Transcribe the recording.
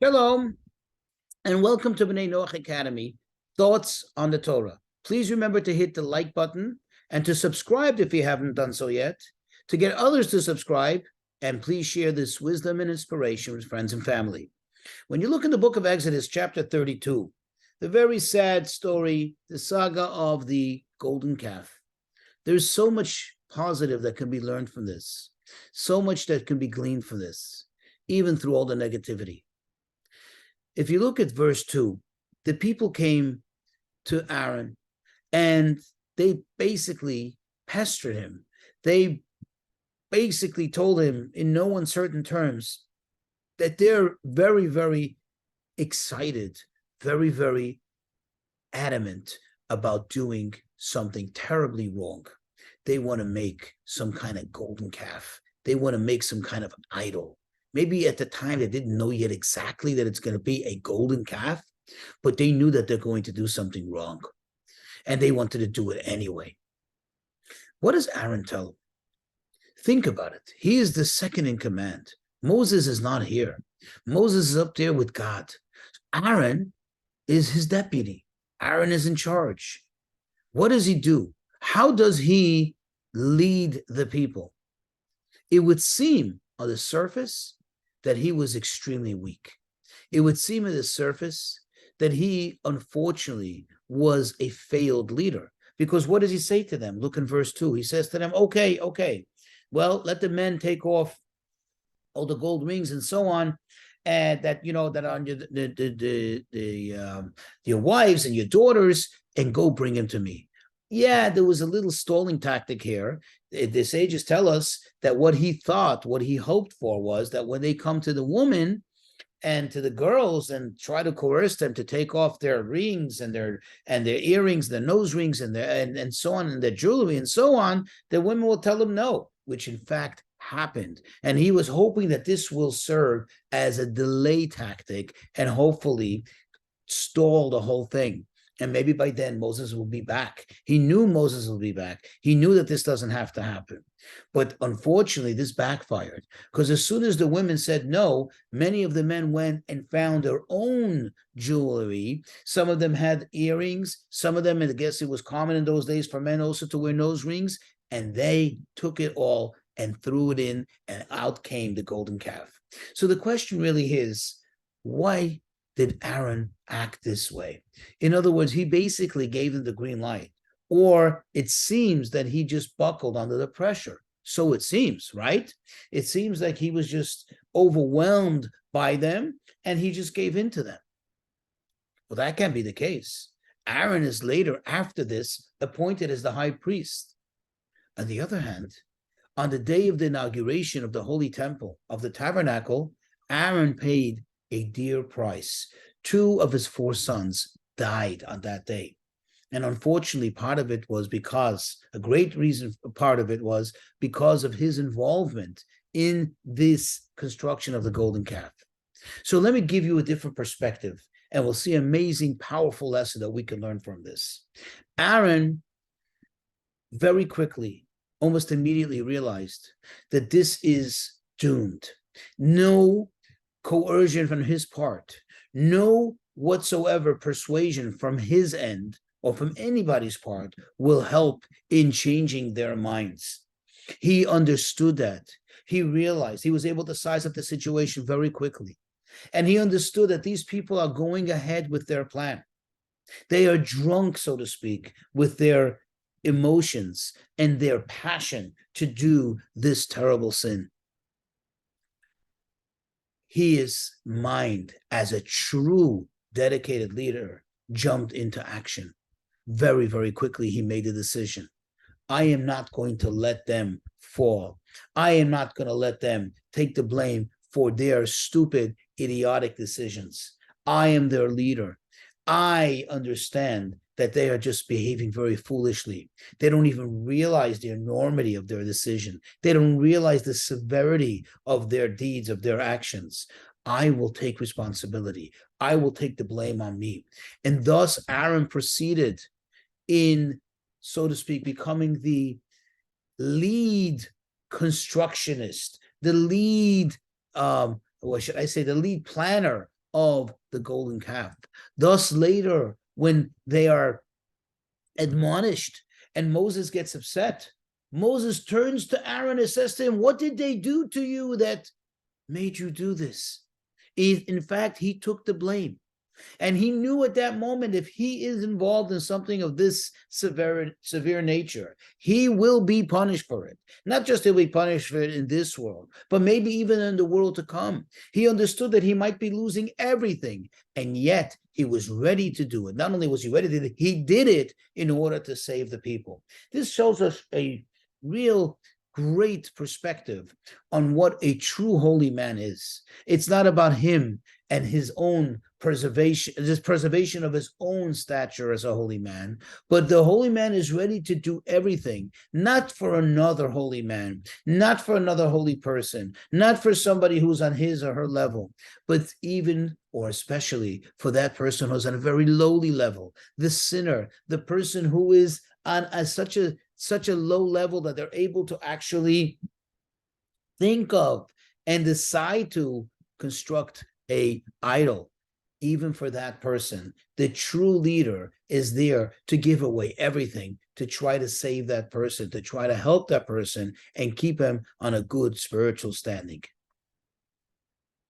Shalom, and welcome to B'nai Noach Academy, Thoughts on the Torah. Please remember to hit the like button and to subscribe if you haven't done so yet, to get others to subscribe, and please share this wisdom and inspiration with friends and family. When you look in the book of Exodus, chapter 32, the very sad story, the saga of the golden calf, there's so much positive that can be learned from this, so much that can be gleaned from this, even through all the negativity. If you look at verse 2, the people came to Aharon and they basically pestered him. They basically told him in no uncertain terms that they're very, very excited, very, very adamant about doing something terribly wrong. They want to make some kind of golden calf. They want to make some kind of idol. Maybe at the time they didn't know yet exactly that it's going to be a golden calf, but they knew that they're going to do something wrong. And they wanted to do it anyway. What does Aharon tell them? Think about it. He is the second in command. Moses is not here. Moses is up there with God. Aharon is his deputy. Aharon is in charge. What does he do? How does he lead the people? It would seem on the surface that he was extremely weak. It would seem on the surface that he, unfortunately, was a failed leader. Because what does he say to them? Look in verse 2. He says to them, okay, well, let the men take off all the gold rings and so on, and that on your wives and your daughters, and go bring them to me. Yeah, there was a little stalling tactic here. The sages tell us that what he thought, what he hoped for was that when they come to the woman and to the girls and try to coerce them to take off their rings and their earrings, their nose rings and so on, and their jewelry and so on, the women will tell them no, which in fact happened. And he was hoping that this will serve as a delay tactic and hopefully stall the whole thing. And maybe by then Moses will be back. He knew Moses will be back. He knew that this doesn't have to happen. But unfortunately, this backfired, because as soon as the women said no, many of the men went and found their own jewelry. Some of them had earrings. Some of them, and I guess it was common in those days for men also to wear nose rings. And they took it all and threw it in, and out came the golden calf. So the question really is, why did Aharon act this way? In other words, he basically gave them the green light, or it seems that he just buckled under the pressure. So it seems, right? It seems like he was just overwhelmed by them and he just gave in to them. Well, that can't be the case. Aharon is later, after this, appointed as the high priest. On the other hand, on the day of the inauguration of the Holy Temple, of the Tabernacle, Aharon paid a dear price. 2 of his 4 sons died on that day. And unfortunately, part of it was because of his involvement in this construction of the golden calf. So let me give you a different perspective, and we'll see an amazing, powerful lesson that we can learn from this. Aharon very quickly, almost immediately realized that this is doomed. No coercion from his part, no whatsoever persuasion from his end or from anybody's part will help in changing their minds. He understood that. He realized, he was able to size up the situation very quickly. And he understood that these people are going ahead with their plan. They are drunk, so to speak, with their emotions and their passion to do this terrible sin. His mind, as a true dedicated leader, jumped into action. Very, very quickly, he made a decision. I am not going to let them fall. I am not going to let them take the blame for their stupid, idiotic decisions. I am their leader. I understand that they are just behaving very foolishly. They don't even realize the enormity of their decision. They don't realize the severity of their deeds, of their actions. I will take responsibility. I will take the blame on me. And thus Aharon proceeded in, so to speak, becoming the lead constructionist, the lead, the lead planner of the golden calf. Thus later, when they are admonished and Moses gets upset, Moses turns to Aaron and says to him, what did they do to you that made you do this? In fact, he took the blame. And he knew at that moment, if he is involved in something of this severe nature, he will be punished for it. Not just he'll be punished for it in this world, but maybe even in the world to come. He understood that he might be losing everything, and yet he was ready to do it. Not only was he ready to do it, he did it in order to save the people. This shows us a real great perspective on what a true holy man is. It's not about him and his own preservation, this preservation of his own stature as a holy man, but the holy man is ready to do everything, not for another holy man, not for another holy person, not for somebody who's on his or her level, but even or especially for that person who's on a very lowly level, the sinner, the person who is on such a low level that they're able to actually think of and decide to construct a idol. Even for that person, the true leader is there to give away everything to try to save that person, to try to help that person and keep him on a good spiritual standing.